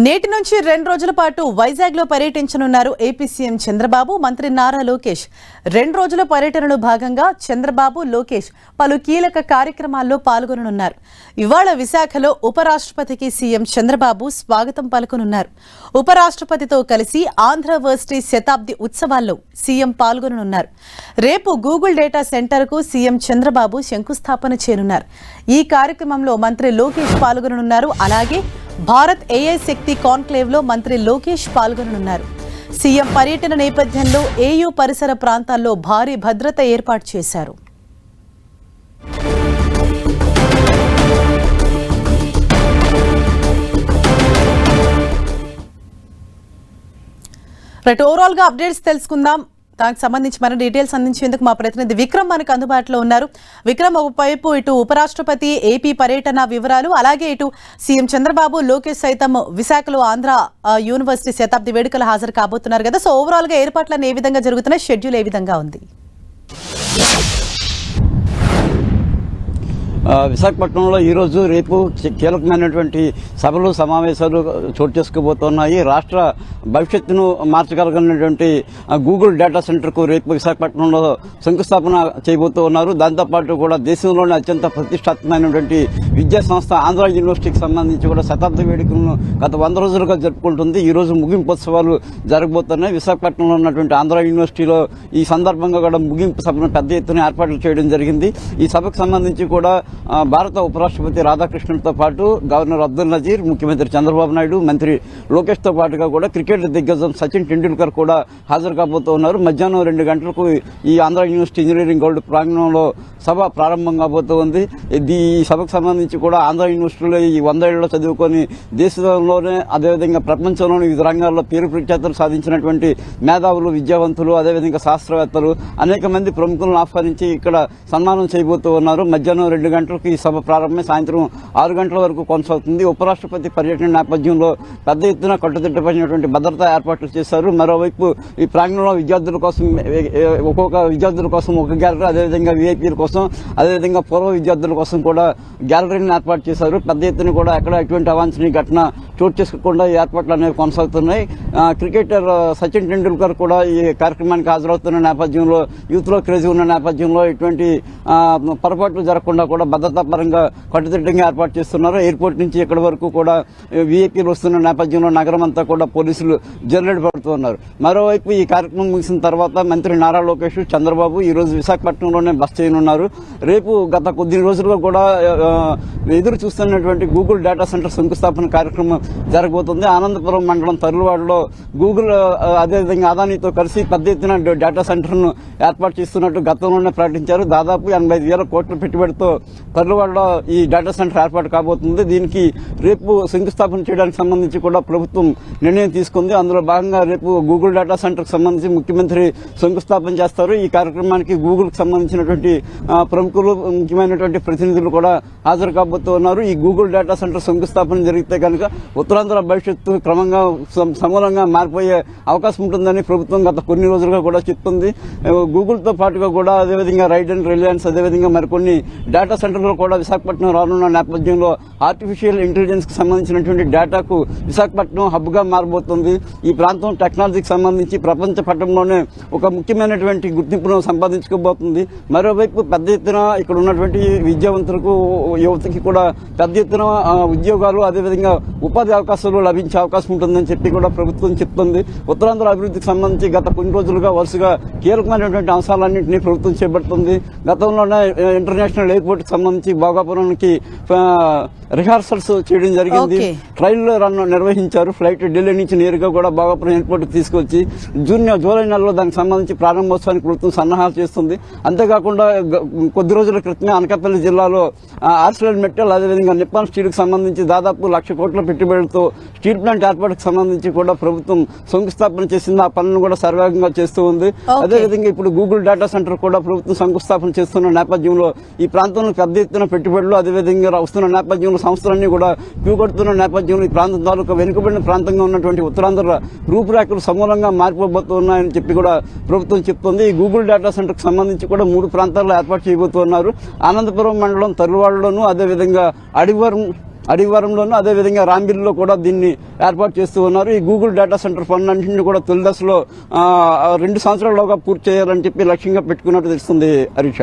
నేటి నుంచి 2 రోజుల పాటు వైజాగ్ లో పర్యటించనున్నారు ఏపీ సీఎం చంద్రబాబు, మంత్రి నారా లోకేష్. 2 రోజుల పర్యటనలో భాగంగా చంద్రబాబు, లోకేష్ పలు కీలక కార్యక్రమాల్లో పాల్గొననున్నారు. ఇవాళ విశాఖలో ఉపరాష్ట్రపతికి సీఎం చంద్రబాబు స్వాగతం పలుకనున్నారు. ఉపరాష్ట్రపతితో కలిసి ఆంధ్రవర్సిటీ శతాబ్ది ఉత్సవాల్లో సీఎం పాల్గొననున్నారు. రేపు గూగుల్ డేటా సెంటర్ కు సీఎం చంద్రబాబు శంకుస్థాపన చేయనున్నారు. ఈ కార్యక్రమంలో మంత్రి లోకేష్ పాల్గొననున్నారు. అలాగే భారత్ ఏఐ శక్తి కాన్క్లేవ్ లో మంత్రి లోకేష్ పాల్గొననున్నారు. సీఎం పర్యటన నేపథ్యంలో ఏయూ పరిసర ప్రాంతాల్లో భారీ భద్రత ఏర్పాటు చేశారు. ఓవరాల్ గా అప్డేట్స్ తెలుసుకుందాం. దానికి సంబంధించి మన డీటెయిల్స్ అందించేందుకు మా ప్రతినిధి విక్రమ్ మనకు అందుబాటులో ఉన్నారు. విక్రమ్, ఒకవైపు ఇటు ఉపరాష్ట్రపతి ఏపీ పర్యటన వివరాలు, అలాగే ఇటు సీఎం చంద్రబాబు, లోకేష్ సైతం విశాఖలో ఆంధ్ర యూనివర్సిటీ శతాబ్ది వేడుకలు హాజరు కాబోతున్నారు కదా. సో ఓవరాల్ గా ఏర్పాట్లను ఏ విధంగా జరుగుతున్నాయి, షెడ్యూల్ ఏ విధంగా ఉంది? విశాఖపట్నంలో ఈరోజు రేపు కీలకమైనటువంటి సభలు సమావేశాలు చోటు చేసుకోబోతున్నాయి. రాష్ట్ర భవిష్యత్తును మార్చగలిగినటువంటి గూగుల్ డేటా సెంటర్కు రేపు విశాఖపట్నంలో శంకుస్థాపన చేయబోతూ ఉన్నారు. దాంతోపాటు కూడా దేశంలోనే అత్యంత ప్రతిష్టాత్మకమైనటువంటి విద్యా సంస్థ ఆంధ్ర యూనివర్సిటీకి సంబంధించి కూడా శతాబ్ది వేడుకలను గత 100 రోజులుగా జరుపుకుంటుంది. ఈ రోజు ముగింపోత్సవాలు జరగబోతున్నాయి. విశాఖపట్నంలో ఉన్నటువంటి ఆంధ్ర యూనివర్సిటీలో ఈ సందర్భంగా కూడా ముగింపు సభను పెద్ద ఎత్తున ఏర్పాట్లు చేయడం జరిగింది. ఈ సభకు సంబంధించి కూడా భారత ఉపరాష్ట్రపతి రాధాకృష్ణన్తో పాటు గవర్నర్ అబ్దుల్ నజీర్, ముఖ్యమంత్రి చంద్రబాబు నాయుడు, మంత్రి లోకేష్ తో పాటుగా కూడా క్రికెట్ దిగ్గజం సచిన్ టెండూల్కర్ కూడా హాజరు కాబోతూ ఉన్నారు. మధ్యాహ్నం 2 గంటలకు ఈ ఆంధ్ర యూనివర్సిటీ ఇంజనీరింగ్ గోల్డ్ ప్రాంగణంలో సభ ప్రారంభం కాబోతూ ఉంది. ఈ సభకు సంబంధించి కూడా ఆంధ్ర యూనివర్సిటీలో ఈ 100 ఏళ్లలో చదువుకొని దేశంలోనే అదేవిధంగా ప్రపంచంలోని వివిధ రంగాల్లో పేరు ప్రఖ్యాతులు సాధించినటువంటి మేధావులు, విద్యావంతులు, అదేవిధంగా శాస్త్రవేత్తలు అనేక మంది ప్రముఖులను ఆహ్వానించి ఇక్కడ సన్మానం చేయబోతూ ఉన్నారు. మధ్యాహ్నం 2 గంటలకు ఈ సభ ప్రారంభమై సాయంత్రం 6 గంటల వరకు కొనసాగుతుంది. ఉపరాష్ట్రపతి పర్యటన నేపథ్యంలో పెద్ద ఎత్తున కట్టుదిట్టమైనటువంటి భద్రతా ఏర్పాట్లు చేశారు. మరోవైపు ఈ ప్రాంగణంలో విద్యార్థుల కోసం ఒక్కొక్క విద్యార్థుల కోసం ఒక గ్యాలరీ, అదేవిధంగా వీఐపీల కోసం, అదేవిధంగా పూర్వ విద్యార్థుల కోసం కూడా గ్యాలరీని ఏర్పాటు చేశారు. పెద్ద ఎత్తున కూడా ఎక్కడ ఎటువంటి అవాంఛనీయ ఘటన చోటు చేసుకోకుండా ఈ ఏర్పాట్లు అనేవి కొనసాగుతున్నాయి. క్రికెటర్ సచిన్ టెండూల్కర్ కూడా ఈ కార్యక్రమానికి హాజరవుతున్న నేపథ్యంలో, యూత్ లో క్రేజీ ఉన్న నేపథ్యంలో ఇటువంటి పొరపాట్లు జరగకుండా కూడా భద్రతా పరంగా కట్టుదిట్టంగా ఏర్పాటు చేస్తున్నారు. ఎయిర్పోర్ట్ నుంచి ఇక్కడి వరకు కూడా వీఐపీలు వస్తున్న నేపథ్యంలో నగరం అంతా కూడా పోలీసులు జల్లెడ పడుతున్నారు. మరోవైపు ఈ కార్యక్రమం ముగిసిన తర్వాత మంత్రి నారా లోకేష్, చంద్రబాబు ఈ రోజు విశాఖపట్నంలోనే బస చేయనున్నారు. రేపు గత కొద్ది రోజులుగా కూడా ఎదురు చూస్తున్నటువంటి గూగుల్ డేటా సెంటర్ శంకుస్థాపన కార్యక్రమం జరగబోతుంది. ఆనందపురం మండలం తర్లువాడలో గూగుల్ అదేవిధంగా అదానీతో కలిసి పెద్ద ఎత్తున డేటా సెంటర్ ను ఏర్పాటు చేస్తున్నట్టు గతంలోనే ప్రకటించారు. దాదాపు 85,000 కోట్ల పెట్టుబడితో తర్లువాడలో ఈ డేటా సెంటర్ ఏర్పాటు కాబోతుంది. దీనికి రేపు శంకుస్థాపన చేయడానికి సంబంధించి కూడా ప్రభుత్వం నిర్ణయం తీసుకుంది. అందులో భాగంగా రేపు గూగుల్ డేటా సెంటర్ కు సంబంధించి ముఖ్యమంత్రి శంకుస్థాపన చేస్తారు. ఈ కార్యక్రమానికి గూగుల్ కు సంబంధించినటువంటి ప్రముఖులు, ముఖ్యమైనటువంటి ప్రతినిధులు కూడా హాజరు కాబోతూ ఉన్నారు. ఈ గూగుల్ డేటా సెంటర్ శంకుస్థాపన జరిగితే కనుక ఉత్తరాంధ్ర భవిష్యత్తు క్రమంగా సమూలంగా మారిపోయే అవకాశం ఉంటుందని ప్రభుత్వం గత కొన్ని రోజులుగా కూడా చెప్తుంది. గూగుల్ తో పాటుగా కూడా అదేవిధంగా రైడ్ అండ్ రిలయన్స్, అదేవిధంగా మరికొన్ని డేటా సెంటర్లు కూడా విశాఖపట్నం రానున్న నేపథ్యంలో ఆర్టిఫిషియల్ ఇంటెలిజెన్స్ కు సంబంధించినటువంటి డేటాకు విశాఖపట్నం హబ్ గా మారబోతుంది. ఈ ప్రాంతం టెక్నాలజీకి సంబంధించి ప్రపంచ పటంలోనే ఒక ముఖ్యమైనటువంటి గుర్తింపును సంపాదించుకోబోతుంది. మరోవైపు పెద్ద ఎత్తున ఇక్కడ ఉన్నటువంటి విద్యావంతులకు, యువతకి కూడా పెద్ద ఎత్తున ఉద్యోగాలు, అదేవిధంగా ఉపాధి అవకాశాలు లభించే అవకాశం ఉంటుందని చెప్పి కూడా ప్రభుత్వం చెప్తుంది. ఉత్తరాంధ్ర అభివృద్ధికి సంబంధించి గత కొన్ని రోజులుగా వరుసగా కీలకమైనటువంటి అంశాలన్నింటినీ ప్రభుత్వం చేపడుతుంది. గతంలోనే ఇంటర్నేషనల్ ఎయిర్పోర్ట్ కి సంబంధించి భోగాపురానికి రిహార్సల్స్ చేయడం జరిగింది. ట్రైల్ రన్ నిర్వహించారు. ఫ్లైట్ ఢిల్లీ నుంచి నేరుగా కూడా భోగాపురం ఎయిర్పోర్ట్ కి తీసుకొచ్చి జూలై నెలలో దానికి సంబంధించి ప్రారంభోత్సవానికి ప్రభుత్వం సన్నాహాలు చేస్తుంది. అంతేకాకుండా కొద్ది రోజుల క్రితమే అనకాపల్లి జిల్లాలో ఆర్సిలర్ మెటల్, అదేవిధంగా నిప్పాన్ స్టీల్ కి సంబంధించి దాదాపు 1,00,000 కోట్ల పెట్టుబడులతో స్టీల్ ప్లాంట్ ఏర్పాటుకు సంబంధించి కూడా ప్రభుత్వం శంకుస్థాపన చేసింది. ఆ పనులను కూడా సర్వేగంగా చేస్తూ ఉంది. అదేవిధంగా ఇప్పుడు గూగుల్ డేటా సెంటర్ కూడా ప్రభుత్వం శంకుస్థాపన చేస్తున్న నేపథ్యంలో ఈ ప్రాంతంలో పెద్ద ఎత్తున పెట్టుబడులు, అదేవిధంగా వస్తున్న నేపథ్యంలో సంస్థలన్నీ కూడా క్యూకొడుతున్న నేపథ్యంలో ఈ ప్రాంతం తాలూకా వెనుకబడిన ప్రాంతంగా ఉన్నటువంటి ఉత్తరాంధ్ర రూపురేఖలు సమూలంగా మారిపోబోతున్నాయని చెప్పి కూడా ప్రభుత్వం చెప్తోంది. ఈ గూగుల్ డేటా సెంటర్ కు సంబంధించి కూడా 3 ప్రాంతాల్లో ఏర్పాటు చేయబోతున్నారు. ఆనందపురం మండలం తర్లువాడలోను, అదేవిధంగా అడివరం అడివారంలోనూ అదేవిధంగా రాంబిల్లో కూడా దీన్ని ఏర్పాటు చేస్తూ ఉన్నారు. ఈ గూగుల్ డేటా సెంటర్ పనులన్నింటినీ కూడా తొలి దశలో 2 సంవత్సరాల్లోగా పూర్తి చేయాలని చెప్పి లక్ష్యంగా పెట్టుకున్నట్టు తెలుస్తుంది హరీష.